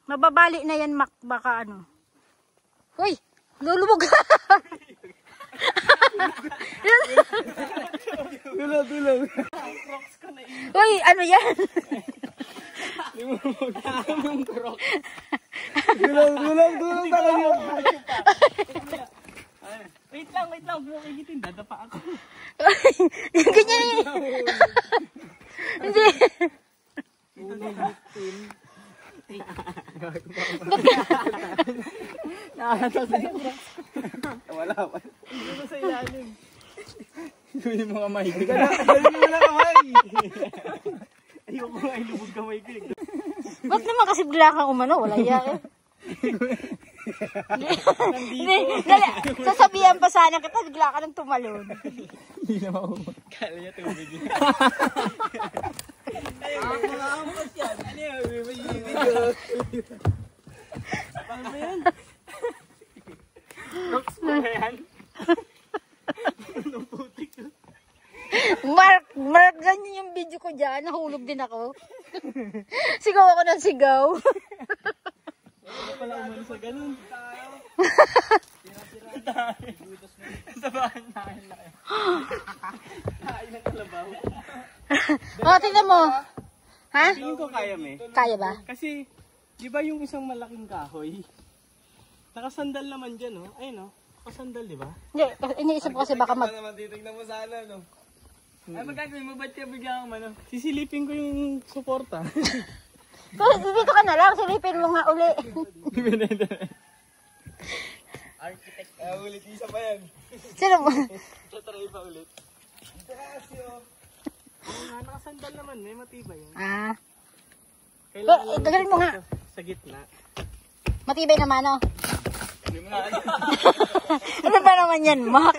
Mababali na yan, Mac. Baka ano. Uy! Lulubog! Tulog. Uy! Ano yan? Tulog tayo. Wait lang. Huwag mo kagitin. Dadapa ako. Yung ganyan eh. Hindi. Wala. Hindi mo sa ilalim. Hindi mo kamay. Hindi mo na kamay. Ayoko nga ilubog kamay ko. Ba't naman kasi bigla kang umano? Wala iya eh. Hindi. Dali. Sasabihan pa sana kita, bigla ka nang tumalon. Hindi na makuha. Kala niya tubig. Mga ampas yan. Ano yan? May video. Ano ba yan? Rocks mo na yan? Anong putik? Mark, ganyan yung video ko dyan. Nahulog din ako. Sigaw ako ng sigaw. Ano pala umano sa ganun? Sa bahan nahin na kayo. Kain ng kalabaw. O, tingnan mo. Ha? Tingin ko kaya me. Kaya ba? Kasi, di ba yung isang malaking kahoy? Nakasandal naman dyan, no? Ayun, no? Nakasandal, di ba? Hindi, iniisip ko kasi baka mag... Titignan mo sana, no? Ay, magagawin mo, ba't kaya bigla akong ano? Sisilipin ko yung suporta. Pero dito ka na lang, silipin mo nga uli. Architect. Ulit, isa pa yan. Sino mo? Tatry pa ulit. Nakasandal naman, may matibay yan. Ah, Kailangan tagalin mo nga. Sa gitna. Matibay naman, no? Hindi mo na ano. Ano ba naman yan, Mac?